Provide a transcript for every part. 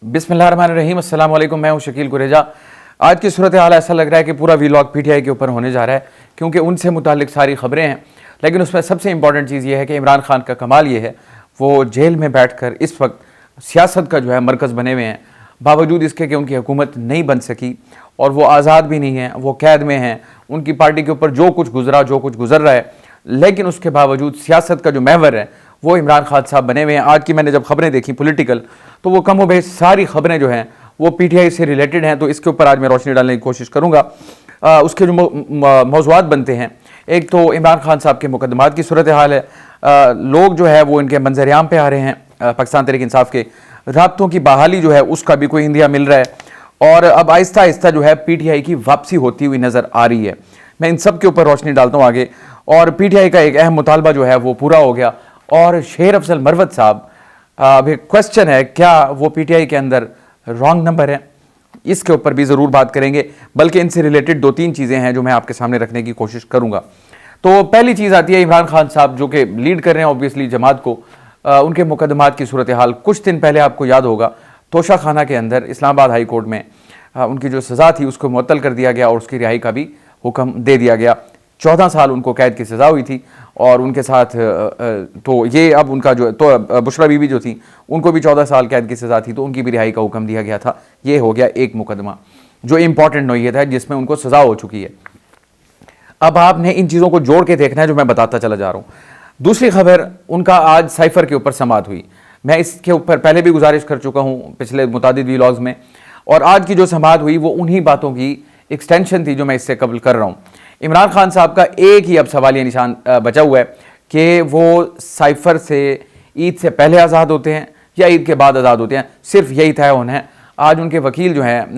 बिस्मिल्लाहिर्रहमानिर्रहीम, अस्सलाम वालेकुम। मैं हूं शकील कुरेजा। आज की सूरत हाल ऐसा लग रहा है कि पूरा व्लॉग पीटीआई के ऊपर होने जा रहा है, क्योंकि उनसे मुतालिक सारी खबरें हैं। लेकिन उसमें सबसे इंपॉर्टेंट चीज़ ये है कि इमरान खान का कमाल ये है, वो जेल में बैठकर इस वक्त सियासत का जो है मरकज़ बने हुए हैं, बावजूद इसके कि उनकी हुकूमत नहीं बन सकी और वो आज़ाद भी नहीं है, वो कैद में हैं। उनकी पार्टी के ऊपर जो कुछ गुजरा, जो कुछ गुजर रहा है, लेकिन उसके बावजूद सियासत का जो महवर है वो इमरान खान साहब बने हुए हैं। आज की मैंने जब खबरें देखी पॉलिटिकल, तो वो कम व बेश सारी खबरें जो हैं वो पीटीआई से रिलेटेड हैं। तो इसके ऊपर आज मैं रोशनी डालने की कोशिश करूँगा। उसके जो मौज़ूआत बनते हैं, एक तो इमरान खान साहब के मुकदमात की सूरत हाल है। लोग जो है वो इनके मंजर-ए-आम पे आ रहे हैं। पाकिस्तान तहरीक इंसाफ के राब्तों की बहाली जो है उसका भी कोई इंदिया मिल रहा है, और अब आहिस्ता आहिस्ता जो है पीटीआई की वापसी होती हुई नज़र आ रही है। मैं इन सब के ऊपर रोशनी डालता हूँ आगे। और पीटीआई का एक अहम मुतालबा जो है वो पूरा हो गया, और शेर अफजल मरवत साहब, अब एक क्वेश्चन है, क्या वो पीटीआई के अंदर रॉन्ग नंबर है? इसके ऊपर भी ज़रूर बात करेंगे। बल्कि इनसे रिलेटेड दो तीन चीज़ें हैं जो मैं आपके सामने रखने की कोशिश करूँगा। तो पहली चीज़ आती है इमरान खान साहब, जो कि लीड कर रहे हैं ऑब्वियसली जमात को। उनके मुकदमात की सूरत हाल, कुछ दिन पहले आपको याद होगा तोशा खाना के अंदर इस्लामाबाद हाई कोर्ट में उनकी जो सज़ा थी उसको मुअत्तल कर दिया गया और उसकी रिहाई का भी हुक्म दे दिया गया। 14 साल उनको कैद की सज़ा हुई थी, और उनके साथ तो ये अब उनका जो तो बुशरा बीबी जो थी उनको भी 14 साल कैद की सज़ा थी, तो उनकी भी रिहाई का हुक्म दिया गया था। ये हो गया एक मुकदमा जो इंपॉर्टेंट नौइयत है, जिसमें उनको सज़ा हो चुकी है। अब आपने इन चीज़ों को जोड़ के देखना है जो मैं बताता चला जा रहा हूँ। दूसरी खबर, उनका आज साइफर के ऊपर समाअत हुई। मैं इसके ऊपर पहले भी गुजारिश कर चुका हूँ पिछले मुतादिद व्लॉग्स में, और आज की जो समाअत हुई वो उन्हीं बातों की एक्सटेंशन थी जो मैं इससे कबल कर रहा हूँ। इमरान खान साहब का एक ही अब सवालिया निशान बचा हुआ है कि वो साइफर से ईद से पहले आज़ाद होते हैं या ईद के बाद आज़ाद होते हैं। सिर्फ यही तय होना है। आज उनके वकील जो हैं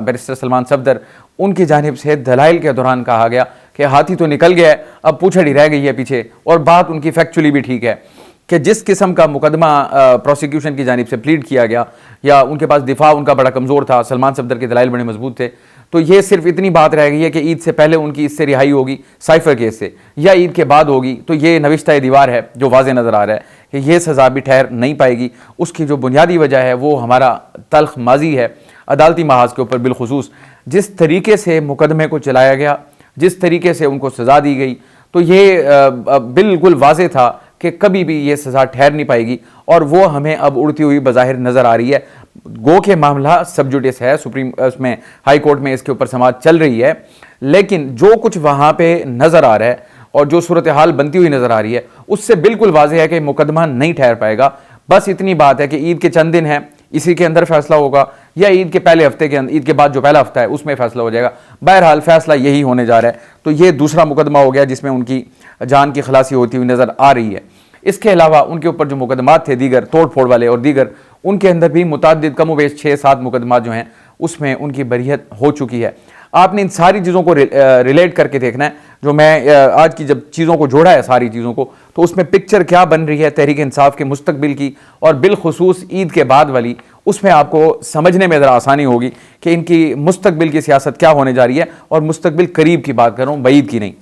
बैरिस्टर सलमान सफदर, उनकी जानिब से दलाइल के दौरान कहा गया कि हाथी तो निकल गया है, अब पूंछड़ ही रह गई है पीछे। और बात उनकी फैक्चुअली भी ठीक है कि जिस किस्म का मुकदमा प्रोसिक्यूशन की जानिब से प्लीड किया गया, या उनके पास दिफा उनका बड़ा कमज़ोर था, सलमान सफदर के दलाइल बड़े मजबूत थे, तो ये सिर्फ इतनी बात रह गई है कि ईद से पहले उनकी इससे रिहाई होगी साइफर केस से, या ईद के बाद होगी। तो ये नविश्ता दीवार है जो वाज़े नज़र आ रहा है कि ये सज़ा भी ठहर नहीं पाएगी। उसकी जो बुनियादी वजह है वो हमारा तल्ख माजी है अदालती महाज के ऊपर। बिलखुसूस जिस तरीके से मुकदमे को चलाया गया, जिस तरीके से उनको सज़ा दी गई, तो ये बिल्कुल वाज़े था कि कभी भी ये सज़ा ठहर नहीं पाएगी, और वो हमें अब उड़ती हुई बज़ाहिर नज़र आ रही है। गो के मामला सब जुडिस है, सुप्रीम उसमें हाई कोर्ट में इसके ऊपर समाअत चल रही है, लेकिन जो कुछ वहाँ पे नज़र आ रहा है और जो सूरत हाल बनती हुई नज़र आ रही है, उससे बिल्कुल वाज़ेह है कि मुकदमा नहीं ठहर पाएगा। बस इतनी बात है कि ईद के चंद दिन हैं, इसी के अंदर फैसला होगा, या ईद के पहले हफ्ते के अंदर, ईद के बाद जो पहला हफ्ता है उसमें फैसला हो जाएगा। बहरहाल फैसला यही होने जा रहा है। तो ये दूसरा मुकदमा हो गया जिसमें उनकी जान की खलासी होती हुई नज़र आ रही है। इसके अलावा उनके ऊपर जो मुकदमात थे दीगर तोड़ फोड़ वाले और दीगर, उनके अंदर भी मुतादिद कम बेश 6-7 मुकदमात जो हैं उसमें उनकी बरियत हो चुकी है। आपने इन सारी चीज़ों को रिलेट करके देखना है। जो मैं आज की जब चीज़ों को जोड़ा है सारी चीज़ों को, तो उसमें पिक्चर क्या बन रही है तहरीक इंसाफ के मुस्तकबिल की, और बिलखुसूस ईद के बाद वाली, उसमें आपको समझने में ज़रा आसानी होगी कि इनकी मुस्तकबिल की सियासत क्या होने जा रही है। और मुस्तकबिल करीब की बात कर रहा हूँ, बईद की नहीं।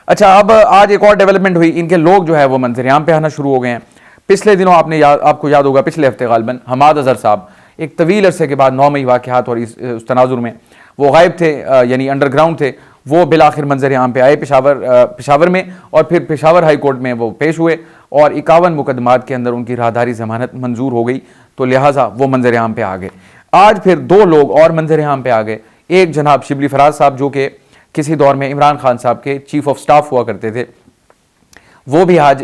अच्छा, अब आज एक और डेवलपमेंट हुई। इनके लोग जो है वो मंजर-ए-आम पे आना शुरू हो गए हैं। पिछले दिनों आपको याद होगा, पिछले हफ्ते गालिबन हमाद अजहर साहब एक तवील अरसे के बाद 9 मई वाक़यात और उस तनाजुर में वो गायब थे, यानी अंडरग्राउंड थे। वो बिलाखिर मंजर-ए-आम पे आए पेशावर में, और फिर पेशावर हाई कोर्ट में वो पेश हुए, और 51 मुकदमात के अंदर उनकी राहदारी ज़मानत मंजूर हो गई। तो लिहाजा वो मंजर-ए-आम पे आ गए। आज फिर 2 लोग और मंजर-ए-आम पे आ गए। एक जनाब शिबली फराज साहब, जो कि किसी दौर में इमरान खान साहब के चीफ ऑफ स्टाफ हुआ करते थे, वो भी आज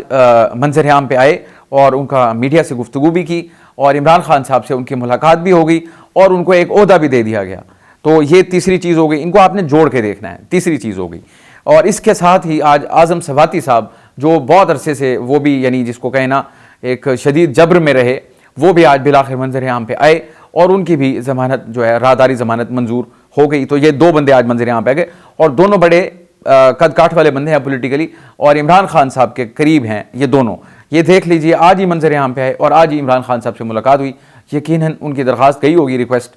मंजर-ए-आम पे आए और उनका मीडिया से गुफ्तगू भी की, और इमरान खान साहब से उनकी मुलाकात भी हो गई, और उनको एक ओहदा भी दे दिया गया। तो ये तीसरी चीज़ हो गई। इनको आपने जोड़ के देखना है, तीसरी चीज़ हो गई। और इसके साथ ही आज आज़म सवाती साहब, जो बहुत अरसे से वो भी, यानी जिसको कहना एक शदीद जब्र में रहे, वो भी आज बिलाखिर मंजर-ए-आम पे आए, और उनकी भी ज़मानत जो है राहदारी ज़मानत मंजूर हो गई। तो ये 2 बंदे आज मंजर-ए-आम पे आ गए, और दोनों बड़े कद काठ वाले बंदे हैं पॉलिटिकली, और इमरान खान साहब के करीब हैं ये दोनों। ये देख लीजिए, आज ही मंजर-ए-आम पे आए और आज ही इमरान खान साहब से मुलाकात हुई। यकीनन उनकी दरख्वास्त गई होगी, रिक्वेस्ट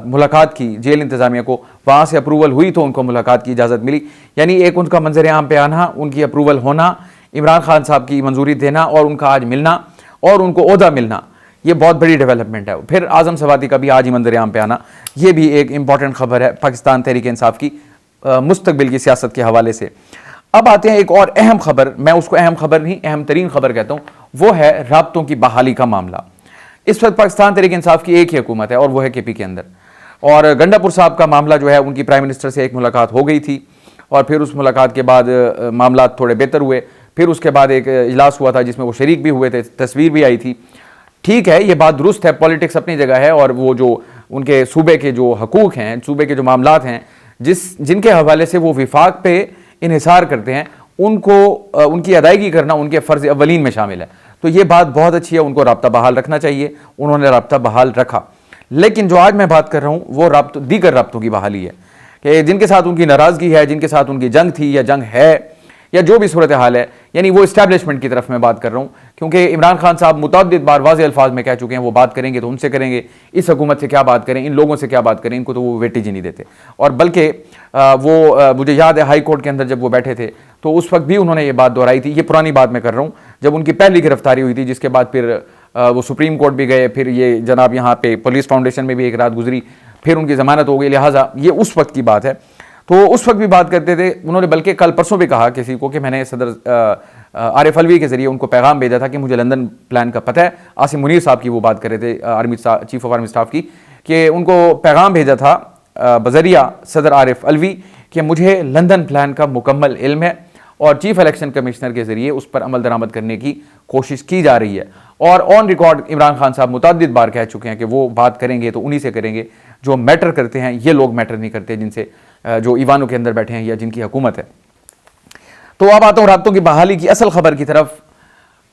मुलाकात की जेल इंतज़ामिया को, वहाँ से अप्रूवल हुई तो उनको मुलाकात की इजाज़त मिली। यानी एक उनका मंजर-ए-आम पे आना, उनकी अप्रूवल होना, इमरान खान साहब की मंजूरी देना, और उनका आज मिलना, और उनको ओहदा मिलना, ये बहुत बड़ी डेवलपमेंट है। फिर आज़म सवाती का भी आज ही मंजर-ए-आम पे आना, ये भी एक इंपॉर्टेंट खबर है पाकिस्तान तहरीक इंसाफ की मुस्तकबिल की सियासत के हवाले से। अब आते हैं एक और अहम खबर, मैं उसको अहम खबर नहीं अहम तरीन खबर कहता हूँ, वो है राब्तों की बहाली का मामला। इस वक्त पाकिस्तान तहरीक इंसाफ की एक ही हुकूमत है और वो है KP के अंदर। और गंडापुर साहब का मामला जो है, उनकी प्राइम मिनिस्टर से एक मुलाकात हो गई थी और फिर उस मुलाकात के बाद मामला थोड़े बेहतर हुए। फिर उसके बाद एक इजलास हुआ था जिसमें वो शरीक भी हुए थे, तस्वीर भी आई थी। ठीक है, ये बात दुरुस्त है, पॉलिटिक्स अपनी जगह है, और वो जो उनके सूबे के जो हकूक़ हैं, सूबे के जो मामलात हैं, जिनके हवाले से वो विफाक पे इन्हिसार करते हैं, उनको उनकी अदायगी करना उनके फ़र्ज़ अव्वलीन में शामिल है। तो ये बात बहुत अच्छी है, उनको राब्ता बहाल रखना चाहिए, उन्होंने राब्ता बहाल रखा। लेकिन जो आज मैं बात कर रहा हूँ वो दीगर राब्तों की बहाली है, कि जिनके साथ उनकी नाराज़गी है, जिनके साथ उनकी जंग थी या जंग है या जो भी सूरत हाल है, यानी वो इस्टेब्लिशमेंट की तरफ मैं बात कर रहा हूँ। क्योंकि इमरान खान साहब मुतअद्दिद बार वाज़े अल्फाज में कह चुके हैं, वो बात करेंगे तो उनसे करेंगे, इस हुकूमत से क्या बात करें, इन लोगों से क्या बात करें, इनको तो वो वेटेज ही नहीं देते। और बल्कि वो मुझे याद है हाई कोर्ट के अंदर जब वो बैठे थे तो उस वक्त भी उन्होंने ये बात दोहराई थी। ये पुरानी बात मैं कर रहा हूँ, जब उनकी पहली गिरफ्तारी हुई थी, जिसके बाद फिर वो सुप्रीम कोर्ट भी गए, फिर ये जनाब यहाँ पे पुलिस फाउंडेशन में भी एक रात गुजरी, फिर उनकी ज़मानत हो गई। लिहाजा ये उस वक्त की बात है। तो उस वक्त भी बात करते थे उन्होंने, बल्कि कल परसों भी कहा किसी को कि मैंने सदर आरिफ अलवी के ज़रिए उनको पैगाम भेजा था कि मुझे लंदन प्लान का पता है। आसिम मुनीर साहब की वो बात कर रहे थे, army chief of army staff की, कि उनको पैगाम भेजा था बजरिया सदर आरिफ अलवी कि मुझे लंदन प्लान का मुकम्मल इल्म है और चीफ इलेक्शन कमिश्नर के ज़रिए उस पर अमल दरामद करने की कोशिश की जा रही है। और ऑन रिकॉर्ड इमरान खान साहब मुतअद्दिद बार कह चुके हैं कि वो बात करेंगे तो उन्हीं से करेंगे जो मैटर करते हैं, ये लोग मैटर नहीं करते जिनसे जो ईवानों के अंदर बैठे हैं या जिनकी हुकूमत है। तो अब आता हूँ राब्तों की बहाली की असल खबर की तरफ।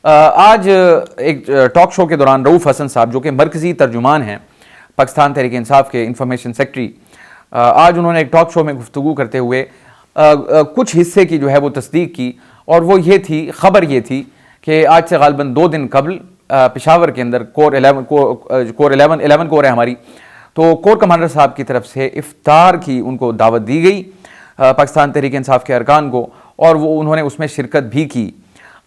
आज एक टॉक शो के दौरान रऊफ़ हसन साहब, जो कि मरकज़ी तर्जुमान हैं पाकिस्तान तहरीक इंसाफ के, इंफॉर्मेशन सेक्रेटरी, आज उन्होंने एक टॉक शो में गुफ्तगू करते हुए कुछ हिस्से की जो है वो तस्दीक की, और वो ये थी, खबर ये थी कि आज से गालिबन 2 दिन कबल पेशावर के अंदर कोर 11 कोर है हमारी, तो कोर कमांडर साहब की तरफ से इफ्तार की उनको दावत दी गई पाकिस्तान तहरीक इंसाफ के अरकान को, और वो उन्होंने उसमें शिरकत भी की।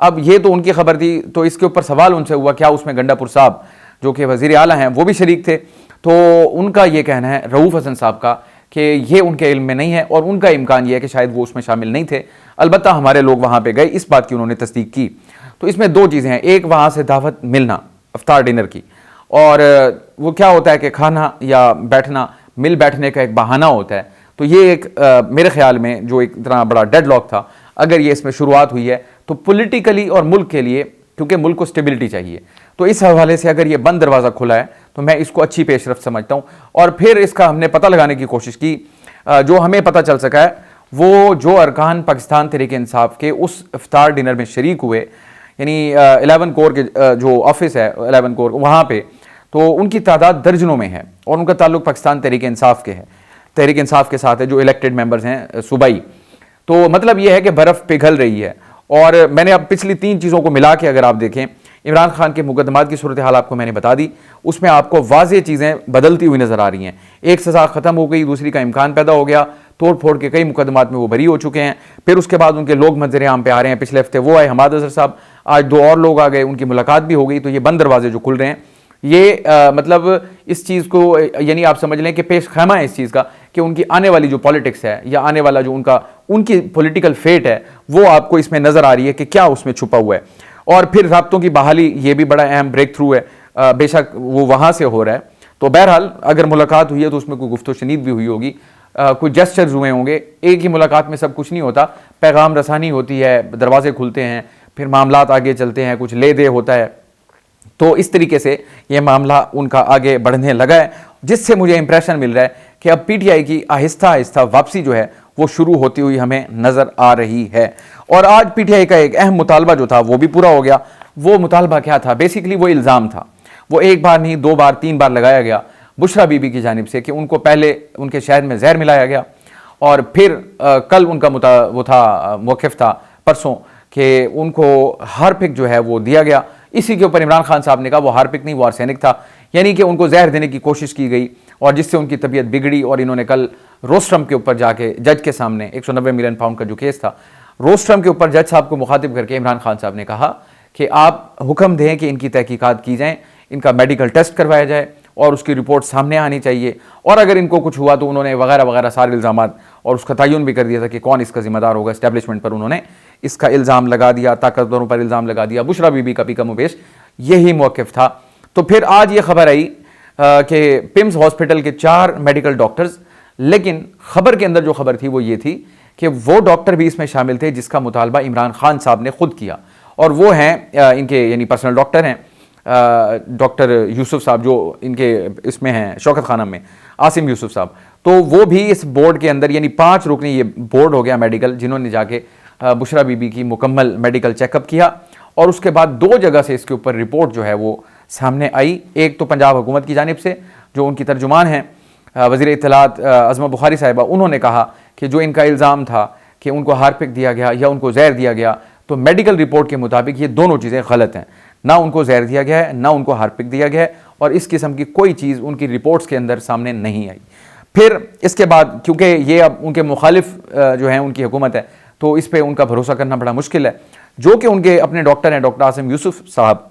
अब ये तो उनकी खबर थी, तो इसके ऊपर सवाल उनसे हुआ क्या उसमें गंडापुर साहब जो कि वज़ीर आला हैं वो भी शरीक थे। तो उनका ये कहना है रऊफ़ हसन साहब का कि ये उनके इल्म में नहीं है, और उनका इम्कान ये है कि शायद वो उसमें शामिल नहीं थे। अलबत्ता हमारे लोग वहाँ पे गए, इस बात की उन्होंने तस्दीक की। तो इसमें 2 चीज़ें हैं, एक वहाँ से दावत मिलना इफ्तार डिनर की, और वो क्या होता है कि खाना या बैठना, मिल बैठने का एक बहाना होता है। तो ये एक मेरे ख्याल में जो एक इतना बड़ा डेडलॉक था, अगर ये इसमें शुरुआत हुई है तो पॉलिटिकली और मुल्क के लिए, क्योंकि मुल्क को स्टेबिलिटी चाहिए, तो इस हवाले से अगर ये बंद दरवाज़ा खुला है तो मैं इसको अच्छी पेशरफ्त समझता हूँ। और फिर इसका हमने पता लगाने की कोशिश की, जो हमें पता चल सका है वो जो अरकान पाकिस्तान तहरीक इंसाफ के उस इफ्तार डिनर में शरीक हुए, यानी 11 कोर के जो ऑफिस है 11 कोर वहाँ पे, तो उनकी तादाद दर्जनों में है, और उनका ताल्लुक पाकिस्तान तहरीक इंसाफ के है, तहरीक इंसाफ के साथ है, जो इलेक्टेड मेंबर्स हैं सूबाई। तो मतलब ये है कि बर्फ़ पिघल रही है। और मैंने अब पिछली 3 चीज़ों को मिला के अगर आप देखें, इमरान खान के मुकदमात की सूरत हाल आपको मैंने बता दी, उसमें आपको वाज़ेह चीज़ें बदलती हुई नज़र आ रही हैं। एक सज़ा ख़त्म हो गई, दूसरी का इम्कान पैदा हो गया, तोड़ फोड़ के कई मुकदमात में वो बरी हो चुके हैं। फिर उसके बाद उनके लोग मंजर-ए-आम पे आ रहे हैं। पिछले हफ्ते वो आए हमाद अज़हर साहब, आज 2 और लोग आ गए, उनकी मुलाकात भी हो गई। तो ये बंद दरवाजे जो खुल रहे हैं, ये मतलब इस चीज़ को, यानी आप समझ लें कि पेश खैमा है इस चीज़ का कि उनकी आने वाली जो पॉलिटिक्स है या आने वाला जो उनकी पॉलिटिकल फेट है, वो आपको इसमें नज़र आ रही है कि क्या उसमें छुपा हुआ है। और फिर राब्तों की बहाली, ये भी बड़ा अहम ब्रेक थ्रू है, बेशक वो वहाँ से हो रहा है। तो बहरहाल अगर मुलाकात हुई है तो उसमें कोई गुफ्तो शनीद भी हुई होगी, कोई जेस्चर्स हुए होंगे। एक ही मुलाकात में सब कुछ नहीं होता, पैगाम रसानी होती है, दरवाजे खुलते हैं, फिर मामलात आगे चलते हैं, कुछ ले दे होता है। तो इस तरीके से ये मामला उनका आगे बढ़ने लगा है, जिससे मुझे इंप्रेशन मिल रहा है कि अब PTI की आहिस्ता आहिस्ता वापसी जो है वो शुरू होती हुई हमें नज़र आ रही है। और आज PTI का एक अहम मुतालबा जो था वो भी पूरा हो गया। वो मुतालबा क्या था? बेसिकली वो इल्ज़ाम था, वो 1 बार नहीं 2 बार 3 बार लगाया गया बुशरा बीबी की जानिब से कि उनको पहले उनके शहर में जहर मिलाया गया, और फिर कल उनका वो था मौक़िफ़ था परसों कि उनको हार्पिक जो है वो दिया गया। इसी के ऊपर इमरान खान साहब ने कहा वो हार्पिक नहीं, वो आर्सेनिक था, यानी कि उनको जहर देने की कोशिश की गई और जिससे उनकी तबीयत बिगड़ी। और इन्होंने कल रोस्ट्रम के ऊपर जाके जज के सामने 190 मिलियन पाउंड का जो केस था, रोस्ट्रम के ऊपर जज साहब को मुखातिब करके इमरान खान साहब ने कहा कि आप हुक्म दें कि इनकी तहकीकात की जाएँ, इनका मेडिकल टेस्ट करवाया जाए और उसकी रिपोर्ट सामने आनी चाहिए, और अगर इनको कुछ हुआ तो उन्होंने वगैरह वगैरह सारे इल्ज़ामात, और उसका तयन भी कर दिया था कि कौन इसका जिम्मेदार होगा। इस्टेब्लिशमेंट पर उन्होंने इसका इल्ज़ाम लगा दिया, ताकतवरों पर इल्ज़ाम लगा दिया। बुशरा बीबी का भी कमोबेश यही मौक़िफ़ था। तो फिर आज ये खबर आई कि पिम्स हॉस्पिटल के 4 मेडिकल डॉक्टर्स, लेकिन खबर के अंदर जो खबर थी वो ये थी कि वो डॉक्टर भी इसमें शामिल थे जिसका मुतालबा इमरान खान साहब ने खुद किया, और वो हैं इनके यानी पर्सनल डॉक्टर हैं डॉक्टर यूसुफ साहब, जो इनके इसमें हैं शौकत खानम में, आसिम यूसुफ साहब। तो वो भी इस बोर्ड के अंदर, यानी 5 रुकनी ये बोर्ड हो गया मेडिकल, जिन्होंने जाके बुशरा बीबी की मुकम्मल मेडिकल चेकअप किया, और उसके बाद 2 जगह से इसके ऊपर रिपोर्ट जो है वो सामने आई। एक तो पंजाब हुकूमत की जानिब से, जो उनकी तर्जुमान हैं वज़ीर इत्तलात अज़मा बुखारी साहिबा, उन्होंने कहा कि जो इनका इल्ज़ाम था कि उनको हार्पिक दिया गया या उनको जहर दिया गया, तो मेडिकल रिपोर्ट के मुताबिक ये दोनों चीज़ें गलत हैं। ना उनको जहर दिया गया है, ना उनको हार्पिक दिया गया है, और इस किस्म की कोई चीज़ उनकी रिपोर्ट्स के अंदर सामने नहीं आई। फिर इसके बाद क्योंकि ये अब उनके मुखालिफ जो हैं उनकी हुकूमत है, तो इस पर उनका भरोसा करना बड़ा मुश्किल है, जो कि उनके अपने डॉक्टर हैं डॉक्टर आसिम यूसुफ साहब।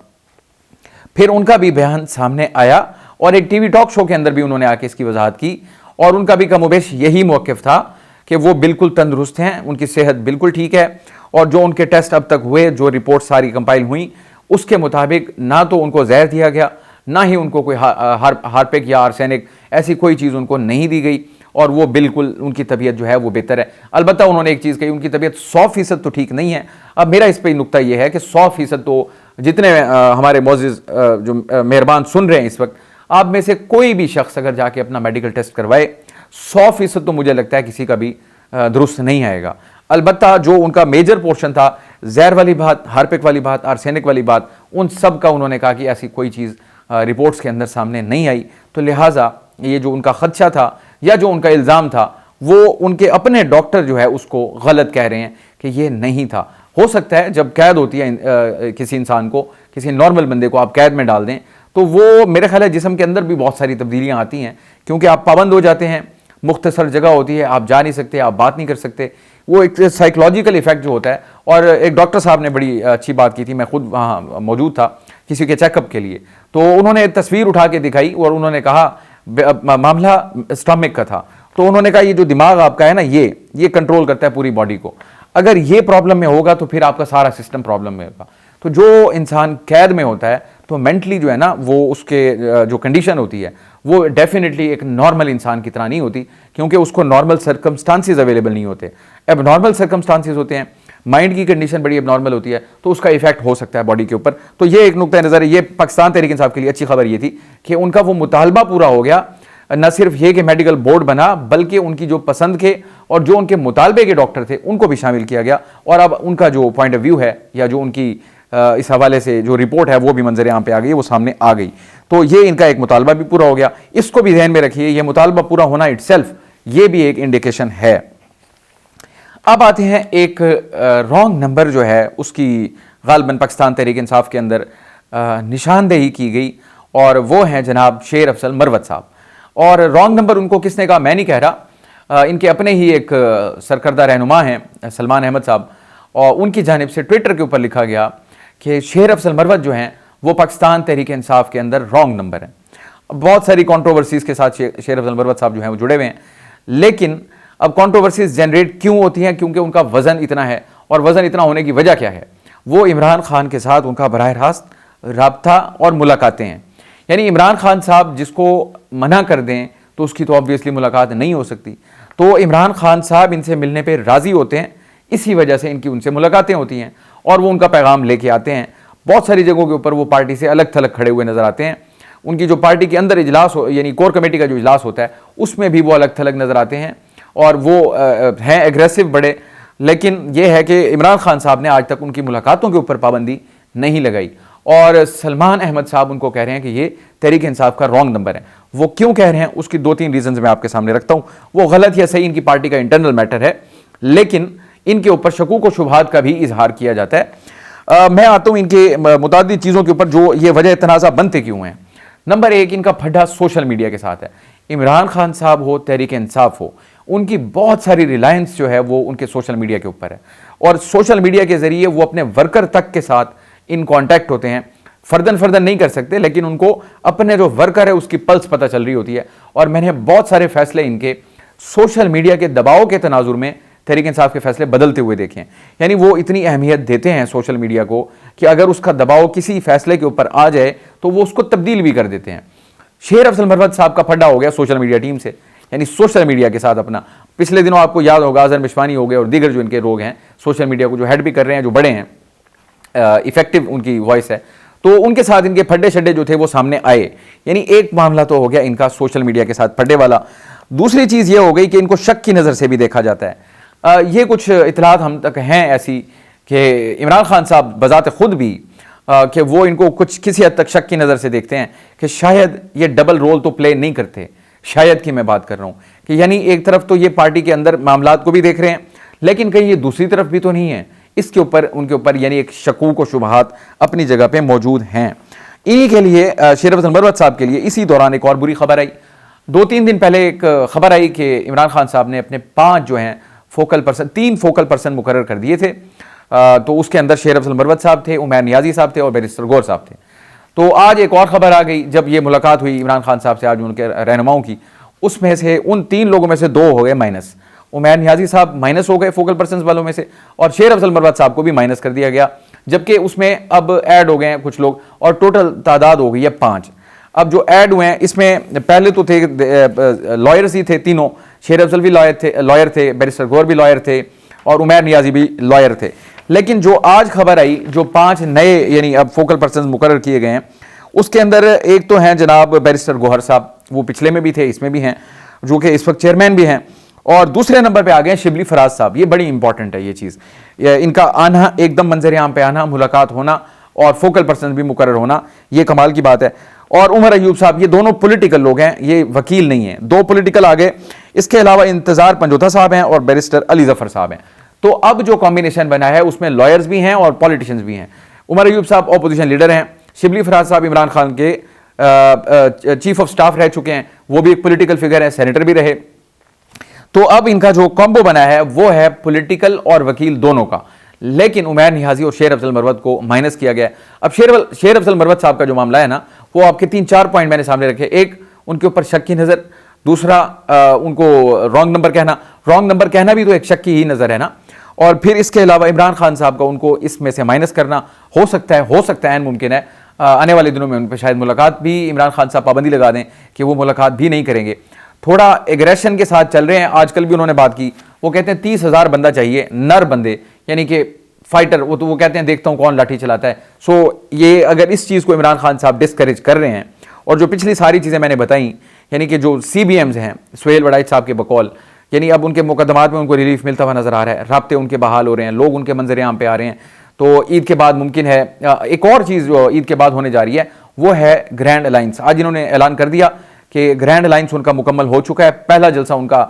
फिर उनका भी बयान सामने आया और एक टीवी टॉक शो के अंदर भी उन्होंने आके इसकी वजाहत की, और उनका भी कमोबेश यही मौक़िफ़ था कि वो बिल्कुल तंदुरुस्त हैं, उनकी सेहत बिल्कुल ठीक है, और जो उनके टेस्ट अब तक हुए, जो रिपोर्ट सारी कंपाइल हुई, उसके मुताबिक ना तो उनको जहर दिया गया, ना ही उनको कोई हार्पिक या आर्सेनिक ऐसी कोई चीज़ उनको नहीं दी गई, और वो बिल्कुल उनकी तबीयत जो है वो बेहतर है। अलबत्ता उन्होंने एक चीज़ कही, उनकी तबीयत 100% तो ठीक नहीं है। अब मेरा इस पर नुक्ता ये है कि 100% तो जितने हमारे मोअज़्ज़िज़ जो मेहरबान सुन रहे हैं इस वक्त, आप में से कोई भी शख्स अगर जाके अपना मेडिकल टेस्ट करवाए, 100% तो मुझे लगता है किसी का भी दुरुस्त नहीं आएगा। अलबत्ता जो उनका मेजर पोर्शन था, जहर वाली बात, हार्पिक वाली बात, आर्सेनिक वाली बात, उन सब का उन्होंने कहा कि ऐसी कोई चीज़ रिपोर्ट्स के अंदर सामने नहीं आई। तो लिहाजा ये जो उनका खदशा था या जो उनका इल्ज़ाम था, वो उनके अपने डॉक्टर जो है उसको गलत कह रहे हैं कि ये नहीं था। हो सकता है जब कैद होती है किसी इंसान को, किसी नॉर्मल बंदे को आप कैद में डाल दें, तो वो मेरे ख्याल है जिस्म के अंदर भी बहुत सारी तब्दीलियाँ आती हैं, क्योंकि आप पाबंद हो जाते हैं, मुख्तसर जगह होती है, आप जा नहीं सकते, आप बात नहीं कर सकते, वो एक साइकोलॉजिकल इफेक्ट जो होता है। और एक डॉक्टर साहब ने बड़ी अच्छी बात की थी, मैं खुद वहाँ मौजूद था किसी के चेकअप के लिए, तो उन्होंने तस्वीर उठा के दिखाई और उन्होंने कहा मामला स्टमक का था, तो उन्होंने कहा ये जो दिमाग आपका है ना, ये कंट्रोल करता है पूरी बॉडी को, अगर ये प्रॉब्लम में होगा तो फिर आपका सारा सिस्टम प्रॉब्लम में होगा। तो जो इंसान कैद में होता है तो मेंटली जो है ना, वो उसके जो कंडीशन होती है वो डेफिनेटली एक नॉर्मल इंसान की तरह नहीं होती, क्योंकि उसको नॉर्मल सर्कमस्टांसिस अवेलेबल नहीं होते, अब नॉर्मल सर्कमस्टांसिस होते हैं, माइंड की कंडीशन बड़ी एबनॉर्मल होती है, तो उसका इफेक्ट हो सकता है बॉडी के ऊपर। तो ये एक नुक्ता नज़र है। ये पाकिस्तान तहरीक इंसाफ के लिए अच्छी खबर ये थी कि उनका वो मुतालबा पूरा हो गया, न सिर्फ ये कि मेडिकल बोर्ड बना, बल्कि उनकी जो पसंद के और जो उनके मुतालबे के डॉक्टर थे उनको भी शामिल किया गया, और अब उनका जो पॉइंट ऑफ व्यू है या जो उनकी इस हवाले से जो रिपोर्ट है वो भी मंजर आम पे आ गई, वो सामने आ गई। तो ये इनका एक मुतालबा भी पूरा हो गया। इसको भी ध्यान में रखिए, ये मुतालबा पूरा होना इटसेल्फ ये भी एक इंडिकेशन है। अब आते हैं एक रॉन्ग नंबर जो है उसकी गालिबन पाकिस्तान तहरीक इंसाफ के अंदर निशानदेही की गई, और वो हैं जनाब शेर अफजल मरवत साहब। और रॉन्ग नंबर उनको किसने कहा, मैं नहीं कह रहा, इनके अपने ही एक सरकर्दा रहनुमा हैं सलमान अहमद साहब, और उनकी जानिब से ट्विटर के ऊपर लिखा गया कि शेर अफजल मरवत जो हैं वो पाकिस्तान तहरीक इंसाफ के अंदर रॉन्ग नंबर हैं। बहुत सारी कंट्रोवर्सीज़ के साथ शेर अफजल मरवत साहब जो हैं वो जुड़े हुए हैं, लेकिन अब कंट्रोवर्सीज जनरेट क्यों होती हैं, क्योंकि उनका वज़न इतना है, और वज़न इतना होने की वजह क्या है, वो इमरान खान के साथ उनका बराह रास्त रब्ता और मुलाकातें हैं। यानी इमरान खान साहब जिसको मना कर दें तो उसकी तो ऑब्वियसली मुलाकात नहीं हो सकती, तो इमरान खान साहब इनसे मिलने पर राज़ी होते हैं, इसी वजह से इनकी उनसे मुलाकातें होती हैं और वो उनका पैगाम लेके आते हैं। बहुत सारी जगहों के ऊपर वो पार्टी से अलग थलग खड़े हुए नज़र आते हैं। उनकी जो पार्टी के अंदर इजलास हो, यानी कोर कमेटी का जो इजलास होता है, उसमें भी वो अलग थलग नज़र आते हैं, और वो हैं एग्रेसिव बड़े। लेकिन ये है कि इमरान खान साहब ने आज तक उनकी मुलाकातों के ऊपर पाबंदी नहीं लगाई, और सलमान अहमद साहब उनको कह रहे हैं कि ये तहरीक इंसाफ का रॉन्ग नंबर है। वो क्यों कह रहे हैं उसकी 2-3 रीजंस मैं आपके सामने रखता हूँ। वो गलत या सही इनकी पार्टी का इंटरनल मैटर है, लेकिन इनके ऊपर शकूक व शुबहात का भी इजहार किया जाता है। मैं आता हूँ इनके मुतादिद चीज़ों के ऊपर जो ये वजह तनाज़ा बनते क्यों हैं। नंबर 1, इनका फड्डा सोशल मीडिया के साथ है। इमरान खान साहब हो, तहरीक इंसाफ हो, उनकी बहुत सारी रिलायंस जो है वो उनके सोशल मीडिया के ऊपर है, और सोशल मीडिया के ज़रिए वो अपने वर्कर तक के साथ इन कॉन्टैक्ट होते हैं। फर्दन फर्दन नहीं कर सकते, लेकिन उनको अपने जो वर्कर है उसकी पल्स पता चल रही होती है। और मैंने बहुत सारे फैसले इनके सोशल मीडिया के दबाव के तनाजुर में तहरीक इंसाफ के फैसले बदलते हुए देखे हैं। यानी वो इतनी अहमियत देते हैं सोशल मीडिया को कि अगर उसका दबाव किसी फैसले के ऊपर आ जाए तो वो उसको तब्दील भी कर देते हैं। शेर अफजल मरवत साहब का फड्डा हो गया सोशल मीडिया टीम से, यानी सोशल मीडिया के साथ अपना। पिछले दिनों आपको याद होगा अजहर मिशवानी हो गए और दीगर जो इनके लोग हैं सोशल मीडिया को जो हेड भी कर रहे हैं, जो बड़े हैं, इफेक्टिव उनकी वॉइस है, तो उनके साथ इनके फड्डे शड्डे जो थे वो सामने आए। यानी एक मामला तो हो गया इनका सोशल मीडिया के साथ फड्डे वाला। दूसरी चीज़ ये हो गई कि इनको शक की नज़र से भी देखा जाता है। ये कुछ इतलात हम तक हैं ऐसी कि इमरान खान साहब बजाते खुद भी कि वो इनको कुछ किसी हद तक शक की नज़र से देखते हैं कि शायद ये डबल रोल तो प्ले नहीं करते। शायद की मैं बात कर रहा हूँ कि यानी एक तरफ तो ये पार्टी के अंदर मामलात को भी देख रहे हैं, लेकिन कहीं ये दूसरी तरफ भी तो नहीं है। इसके ऊपर उनके ऊपर यानी एक शकूक और शुबहात अपनी जगह पे मौजूद हैं। इन्हीं के लिए शेर अफजल मरवत साहब के लिए इसी दौरान एक और बुरी खबर आई। 2-3 दिन पहले एक खबर आई कि इमरान खान साहब ने अपने 5 जो हैं फोकल पर्सन, 3 फोकल पर्सन मुकर्रर कर दिए थे। तो उसके अंदर शेर अफजल मरवत साहब थे, उमैर नियाजी साहब थे और बैरिस्टर गौर साहब थे। तो आज एक और खबर आ गई जब ये मुलाकात हुई इमरान खान साहब से आज उनके रहनुमाओं की, उसमें से उन 3 लोगों में से 2 हो गए माइनस। उमैर नियाजी साहब माइनस हो गए फोकल पर्सन वालों में से, और शेर अफजल मरवत साहब को भी माइनस कर दिया गया, जबकि उसमें अब ऐड हो गए हैं कुछ लोग और टोटल तादाद हो गई है 5। अब जो ऐड हुए हैं इसमें पहले तो थे लॉयर्स ही थे तीनों, शेर अफजल भी लॉयर थे, बैरिस्टर गौर भी लॉयर थे और उमैर नियाजी भी लॉयर थे। लेकिन जो आज खबर आई, जो 5 नए यानी अब फोकल पर्सन मुकर्रर किए गए हैं, उसके अंदर एक तो हैं जनाब बैरिस्टर गौहर साहब, वो पिछले में भी थे, इसमें भी हैं, जो कि इस वक्त चेयरमैन भी हैं। और दूसरे नंबर पे आ गए शिबली फराज साहब। ये बड़ी इंपॉर्टेंट है ये चीज़, इनका आना, एकदम मंजर आम पे आना, मुलाकात होना और फोकल पर्सन भी मुकर्रर होना, ये कमाल की बात है। और उमर अयूब साहब, ये दोनों पॉलिटिकल लोग हैं, ये वकील नहीं हैं, 2 पॉलिटिकल आ गए। इसके अलावा इंतजार पंजोथा साहब हैं और बैरिस्टर अली जफर साहब हैं। तो अब जो कॉम्बिनेशन बना है उसमें लॉयर्स भी हैं और पॉलिटिशियंस भी हैं। उमर अयूब साहब ऑपोजिशन लीडर हैं, शिबली फराज साहब इमरान खान के चीफ ऑफ स्टाफ रह चुके हैं, वो भी एक पॉलिटिकल फिगर है, सेनेटर भी रहे। तो अब इनका जो कॉम्बो बना है वो है पॉलिटिकल और वकील दोनों का। लेकिन उमैर नियाजी और शेर अफजल मरवत को माइनस किया गया है। अब शेर अफजल मरवत साहब का जो मामला है ना, वो आपके 3-4 पॉइंट मैंने सामने रखे। एक, उनके ऊपर शक की नज़र। दूसरा, उनको रॉन्ग नंबर कहना भी तो एक शक की ही नज़र है ना। और फिर इसके अलावा इमरान खान साहब का उनको इसमें से माइनस करना हो सकता है मुमकिन है आने वाले दिनों में उन पर शायद मुलाकात भी इमरान खान साहब पाबंदी लगा दें कि वो मुलाकात भी नहीं करेंगे। थोड़ा एग्रेशन के साथ चल रहे हैं। आजकल भी उन्होंने बात की, वो कहते हैं 30,000 बंदा चाहिए, नर बंदे, यानी कि फाइटर। वो तो वो कहते हैं देखता हूं कौन लाठी चलाता है। सो ये अगर इस चीज़ को इमरान खान साहब डिस्करेज कर रहे हैं, और जो पिछली सारी चीज़ें मैंने बताई, यानी कि जो CBMs हैं सुहेल वड़ाइच साहब के बकौल, यानी अब उनके मुकदमात में उनको रिलीफ मिलता हुआ नजर आ रहा है, राब्ते उनके बहाल हो रहे हैं, लोग उनके मंजर आम पे आ रहे हैं। तो ईद के बाद मुमकिन है एक और चीज़ जो ईद के बाद होने जा रही है वो है ग्रैंड अलायंस। आज इन्होंने ऐलान कर दिया कि ग्रैंड अलायंस उनका मुकम्मल हो चुका है। पहला जलसा उनका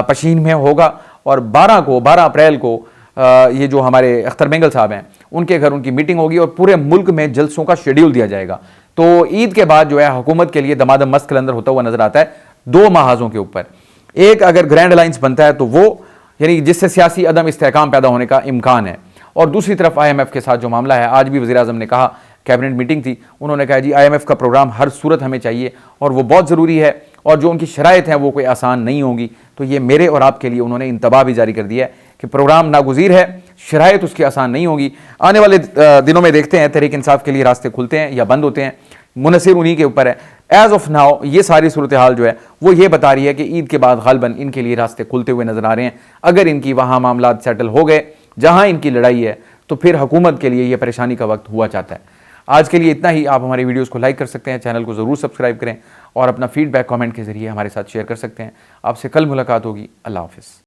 पशीन में होगा और 12 अप्रैल को ये जो हमारे अख्तर बेंगल साहब हैं उनके घर उनकी मीटिंग होगी और पूरे मुल्क में जलसों का शेड्यूल दिया जाएगा। तो ईद के बाद जो है हुकूमत के लिए दमादम मस्त कलंदर होता हुआ नजर आता है 2 महाजों के ऊपर। एक, अगर ग्रैंड अलायंस बनता है तो वो यानी जिससे सियासी अदम इस्तेहकाम पैदा होने का इम्कान है। और दूसरी तरफ IMF के साथ जो मामला है, आज भी वज़ीर आज़म ने कहा, कैबिनेट मीटिंग थी, उन्होंने कहा जी IMF का प्रोग्राम हर सूरत हमें चाहिए और वो बहुत ज़रूरी है और जो उनकी शराइत हैं वो कोई आसान नहीं होगी। तो ये मेरे और आपके लिए उन्होंने इंतबाह भी जारी कर दिया है कि प्रोग्राम नागुज़ीर है, शराइत उसकी आसान नहीं होगी। आने वाले दिनों में देखते हैं तहरीक इंसाफ के लिए रास्ते खुलते हैं या बंद होते हैं, मुनसिर उन्हीं के ऊपर है। एज ऑफ नाउ ये सारी सूरत हाल जो है वो ये बता रही है कि ईद के बाद गालबन इनके लिए रास्ते खुलते हुए नजर आ रहे हैं। अगर इनकी वहाँ मामला सेटल हो गए जहाँ इनकी लड़ाई है तो फिर हुकूमत के लिए ये परेशानी का वक्त हुआ चाहता है। आज के लिए इतना ही। आप हमारी वीडियोस को लाइक कर सकते हैं, चैनल को ज़रूर सब्सक्राइब करें और अपना फीडबैक कमेंट के जरिए हमारे साथ शेयर कर सकते हैं। आपसे कल मुलाकात होगी। अल्लाह हाफ़िज़।